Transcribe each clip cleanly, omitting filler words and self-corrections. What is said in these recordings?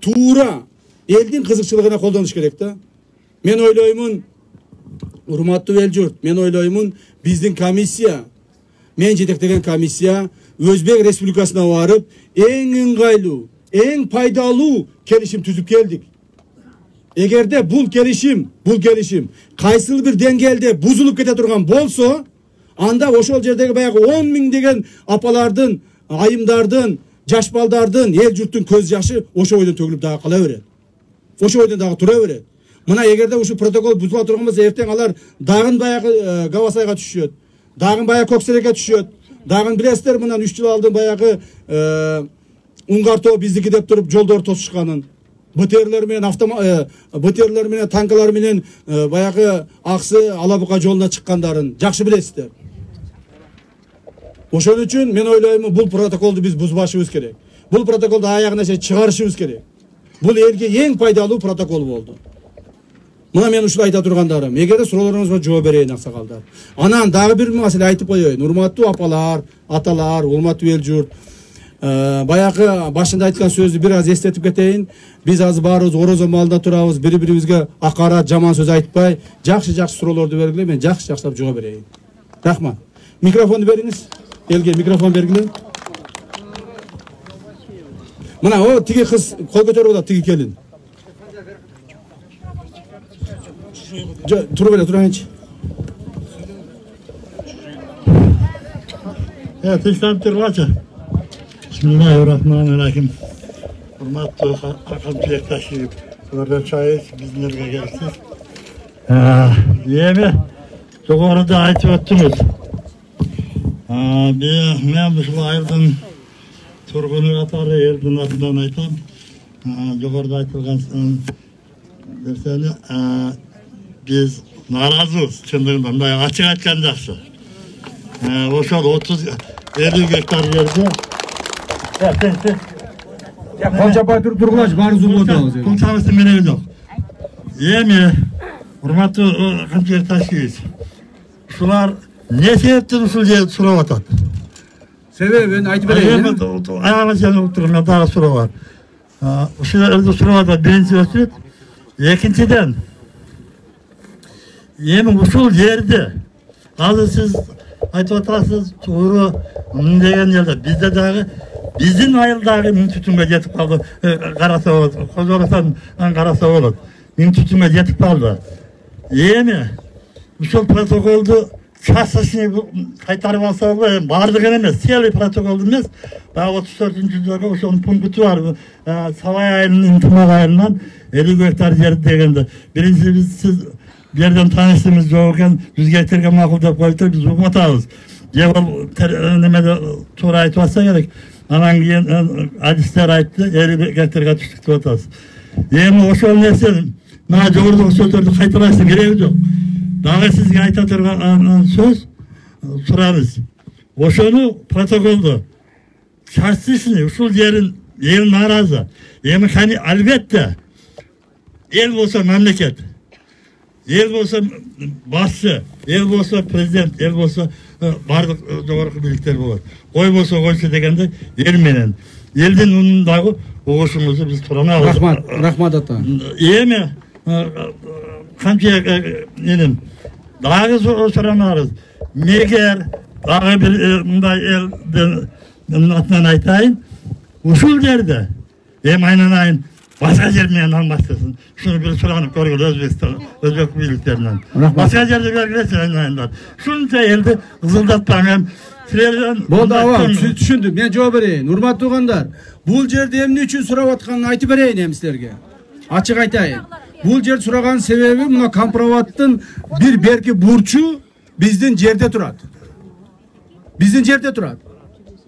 туура элдин кызыкчылыгына колдонуш керек да. Мен ойлоймун, урматтуу эл журт, мен ойлоймун биздин комиссия, мен жетектеген комиссия Өзбек Республикасына барып, эң ыңгайлуу, эң пайдалуу келишим түзүп келдик. Эгерде бул келишим кайсыл бир деңгээлде бузулуп кете турган болсо, анда ошол жердеги баягы 10 миң деген апалардын, айымдардын, жаш балдардын, эл журттун көз жашы ошо бойдон төгүлүп дагы кала берет. Ошо бойдон дагы тура берет. Мына эгерде ушул протокол бузула турган болсо, эртең алар дагы баягы Гавасайга түшөт, дагы баягы Көксерекке түшөт. Дагы билесиздер, мындан 3 жыл алдын баягы Уңгартоо биздики деп туруп жолдор тосушканын. БТРлер менен танкалар менен баягы Аксы Алабука жолуна чыккандарын жакшы билесиздер. Ошон үчүн мен ойлоймун, бул протоколду биз бузбашыбыз керек. Бул протоколду аягына чейин чыгарышыбыз керек. Бул элге эң пайдалуу протокол болду. Мына мен ушул айта тургандарым. Эгерде суроолоруңузга жооп берейин, аксакалдар. Анан дагы бир маселе айтып коеюн. Урматтуу апалар, аталар, урматтуу эл журт. Баягы башында айткан сөздү бир аз эстетип кетейин. Биз азыр баарыбыз орозо маалында турабыз, бири-бирибизге акарат, жаман сөз айтпай, жакшы-жакшы суроолорду бергиле, мен жакшы-жакшылап жооп берейин. Рахмат. Микрофонду бериңиз. Элге микрофон бергиле. Мына о тиги кыз кол көтөрүп алат, тиги келин. Туруп эле турайынчы. Тынчтанып тургачы. Bismillahirrahmanirrahim. Hurmatlı Hakan Tilektaş'ı burada çay bizlerle gelsiniz. Diyemi çok orada ait ottunuz. Ben bu ayırdım turgunu atarı yerden adından aytam. Çok orada aytılgan derseni biz narazıyız. Çındığından da açık açkan jakşı. Oşal 30-50 hektar yerde Konçapay turgulaç bari zulmodu. Konçapay meneli yok. Yemi hurmatlı Hakan Tilektaş'ı şular ne sebepten usul diye soru atat? Sebebini aytıp vereyim. Ayağına sen oturun, daha soru var. Şurada soru var, birinci ölçüt. İkinciden, yemin usul yerde. Hazır siz aytıp atarsınız, doğru degen yerde. Bizde dağı, bizden ayıldağı min tutumga yetip kaldı. Karasa olur, Kozoras'tan karasa olur. Min tutumga yetip kaldı. Yemin, usul protokoldu. Kassasını kaytarıp alsa olur, bardığın emez, siyali protokoldu emez. Daha 34. yüzyılda onun punktu var. Savay ayının, Tırnak ayından 50 hektar yeri degende. Birinci biz siz bir yerden tanıştığımız yokken biz getirken makulda koyup biz hükümet alırız. Yeval nemede tuğra ayıp olsa gerek. Anan giyen hadisler ayıptı, 50 hektar düştük tuğataz. Yemin o şol nesin, bana çoğurduk sözlerdi kaytarasın gereği yok. Daha sizge ayta turgan söz sorarız. Oşonu protokoldu. Şartsızını, usul yerin narazı. Yemin hani elbette el olsa memleket, el olsa başçı, el olsa prezident, el olsa bardık doğru birlikler olur. Oy olsa koysa degende el menen. Elden onun dağı oğuşumuzu biz turana alırız. Rahmat ata. Yemi kançaya nedim. Dağı soranarız. Meğer dağı bir elden atından aytayın. Usul yerde. Aynen ayın. Başka yerden anlaştırsın. Şunu bir soranıp görüyor Özbek birliklerinden. Başka yerde belgelesin aynen. Şunu da elde ızıldatmam. Boldu avam, düşündüm. Ben cevap vereyim. Hurmat tuğanlar. Bul jerde emne üçün surap atkanын aytıp bereyin emsizlerge. Açık aytayın. Bul jerde suragan sebebi muna Kampravattın bir berki burçu bizdin jerde turat. Bizdin jerde turat.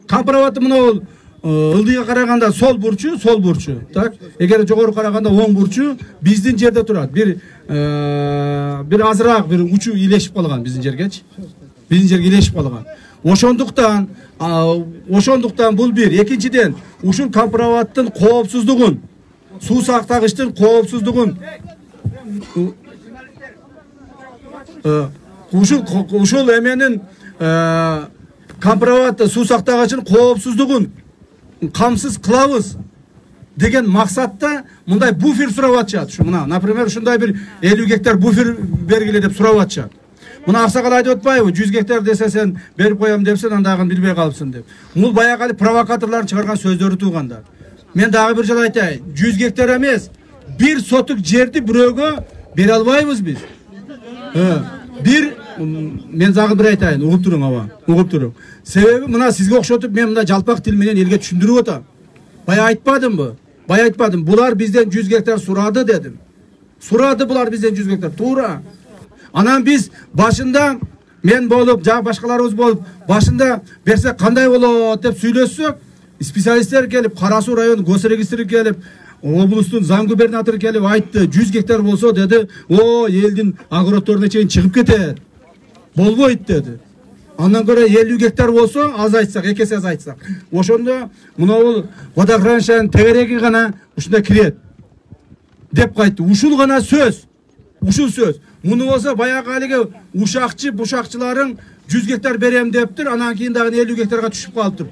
Kampravattı muna ol ıldıya karaganda sol burçu. Tak? Eğer jogoru karaganda oң burçu bizdin jerde turat. Bir azırak bir uçu iyileşip kalgan bizdin jergeç. Bizdin jerge iyileşip kalgan. Oşonduktan bul bir. Ekinciden uşul Kampravattın koopsuzluğun, su saktagıçtın koopsuzluğun, uşul emenin Kampravattı su saktagıçın koopsuzluğun kamsız kılavuz. деген максатта мындай буфер сурап атышат. Ушу мына, например, ушундай бир 50 гектар буфер бергиле деп сурап атышат. Мына аксакал айтып атпайбы, 100 гектар десе сен берип коем депсен, андагын билбей калыпсың деп. Бул баягы провокаторлордун чыгарган сөздөрү туугандар. Мен дагы бир жолу айтайын, 100 гектар эмес, 1 сотук жерди бирөөгө бере албайбыз биз. Мен дагы бир айтайын, угуп туруң аба, угуп туруң. Себеби мына сизге окшотуп мен мында жалпак тил менен элге түшүндүрүп атам. Бая айтпадымбы? Бая айтпадым. Булар бизден 100 гектар сурады дедим. Сурады булар бизден 100 гектар, туура. Анан биз башында мен болуп, жаа башкаларыбыз болуп, башында берсек кандай болот деп сүйлөссөк, специалисттер келип, Кара Суу району госрегистри келип, облустун зам губернатору келип айтты, 100 гектар болсо деди, о, элдин огороддоруна чейин чыгып кетет. Болбойт деди. Андан көрө 50 гектар болсо, аз айтсак, эки эсе аз айтсак. Ошондо мына бул водохранилищенин тегереги гана ушунда кирет деп кайтты. Ушул гана сөз. Ушул сөз. Муну болсо баягы алиги бушакчыларың 100 гектар берем дептир, анан кийин дагы 50 гектарга түшүп калыптыр.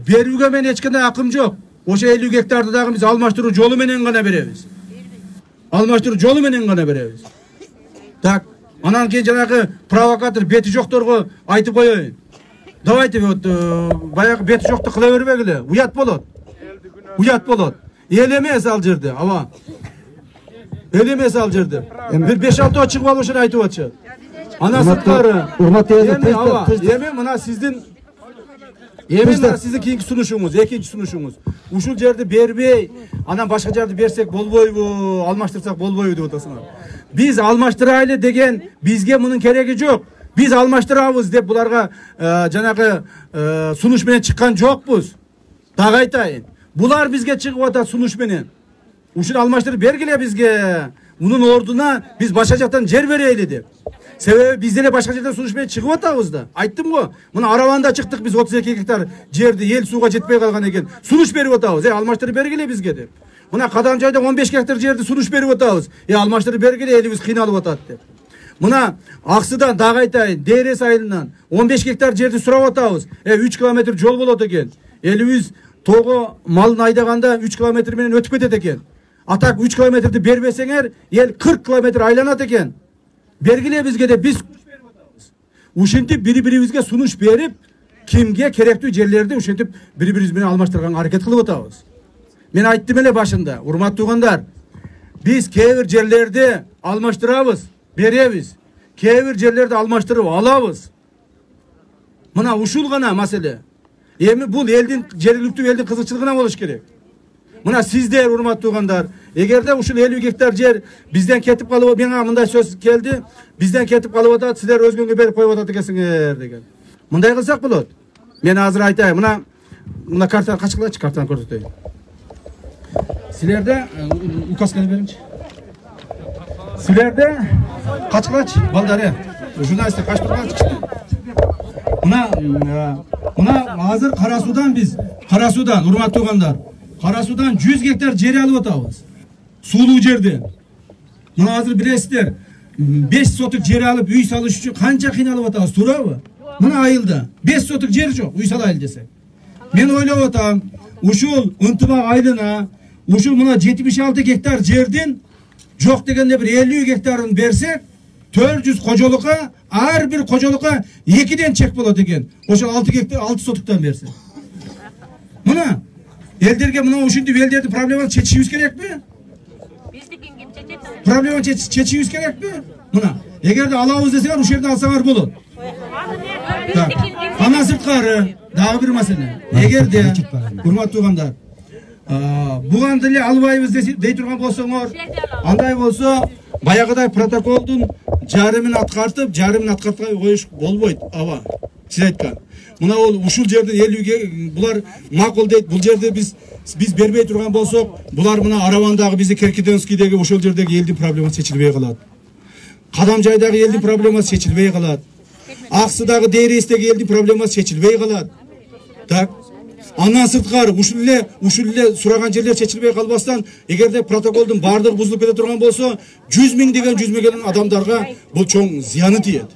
Берүүгө мен эч кандай акым жок. Ошо 50 гектарды дагы биз алмаштыруу жолу менен гана беребиз. Алмаштыруу жолу менен гана беребиз. Так, анан кийин жанагы провокатор бети жокторго айтып коеюн. Давайте вот баягы бети жокто кыла бербегиле. Уят болот. Уят болот. Эл эмес ал жерде, аба. Эл эмес ал жерде. Бир 5-6 чыгып алып ошону айтып атышат. Анан сырткары. Эми мына сиздин сиздин кийинки сунушуңуз, экинчи сунушуңуз. Ушул жерди бербей, анан башка жерди берсек болбойбу, алмаштырсак болбойбу деп атасыңар. Биз алмаштырайлы деген бизге мунун кереги жок. Биз алмаштырабыз деп буларга жанагы сунуш менен чыккан жокпуз. Дагы айтайын. Булар бизге чыгып атат сунуш менен. Ушуну алмаштырып бергиле бизге. Мунун ордуна биз башка жактан жер берели деп. Себеби биз деле башка жерден сунуш менен чыгып атабыз да. Айттым го. Мына Араванда чыктык биз 32 гектар жерди эл сууга жетпей калган экен. Сунуш берип атабыз. Алмаштырып бергиле бизге деп. Мына Кадамжайда 15 гектар жерди сунуш берип атабыз. Алмаштырып бергиле, элибиз кыйналып атат деп. Мына Аксыдан дагы айтайын, Дээрес айылынан 15 гектар жерди сурап атабыз. 3 километр жол болот экен. Элибиз тоого малын айдаганда 3 километр менен өтүп кетет экен. Атак 3 километрди бербесеңер, эл 40 километр айланат экен. Бергиле бизге деп биз ушинтип бири-бирибизге сунуш берип, кимге керектүү жерлерди ушинтип бири-бирибиз менен алмаштырганга аракет кылып атабыз. Мен айттым эле башында, урматтуу туугандар, биз кээ бир жерлерди алмаштырабыз, беребиз. Кээ бир жерлерди алмаштырып алабыз. Мына ушул гана маселе. Эми бул элдин жергиликтүү элдин кызыкчылыгына болуш керек. Мына сиздер урматтуу туугандар, эгерде ушул 50 гектар жер бизден кетип калып, мага мындай сөз келди, бизден кетип калып атат, силер өзгөнгө берип коюп атат экенсиңер деген. Мындай кылсак болот. Мен азыр айтайын, мына картаны качкылачы, картаны көрсөтөйүн. Силерде указканы бериңчи. Силерде качкылачы, балдар, журналисттер качып турганчы. Мына азыр Кара Суудан биз, Кара Суудан урматтуу туугандар, Кара Суудан 100 гектар жер алып атабыз. Суулуу жерди. Мына азыр билесиздер, 5 сотук жер алып үй салыш үчүн канча кыйналып атабыз, туурабы? Мына айылда 5 сотук жер жок, үй салайлы десек. Мен ойлоп атам, ушул Ынтыбак айылына, ушул мына 76 гектар жердин жок дегенде бир 50 гектарын берсек, 400 кожолукка, ар бир кожолукка 2ден чек болот экен. Ошол 6 гектар 6 сотуктан берсе. Мына элдерге мына ушинтип элдердин проблемасын чечишибиз керекпи? Проблеманы чечишибиз керекпи? Мына эгерде алабыз десеңер, ушул жерде алсаңар болот. Андан сырткары дагы бир маселе. Эгерде урматтуу туугандар, буган деле албайбыз дей турган болсоңор, андай болсо баягыдай протоколдун жарымын аткартып, жарымын аткартпай коюш болбойт, аба. Сиз айткан. Мына ол ушул жерден 50ге булар макул дейт. Бул жерде биз бербей турган болсок, булар мына Аравандагы биздин Керкиденскийдеги ошол жердеги элдин проблемасы чечилбей калат. Кадамжайдагы элдин проблемасы чечилбей калат. Аксыдагы Дээрестеги элдин проблемасы чечилбей калат. Так. Андан сырткары ушул эле сураган жерлер чечилбей калбастан, эгерде протоколдун баардыгы бузулуп кете турган болсо, 100 миң деген 100 миңдеген адамдарга бул чоң зыяны тиет.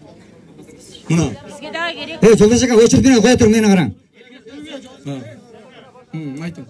Мына. Жолдошка, өчүрүп кое туруң, мени караң. Айтың.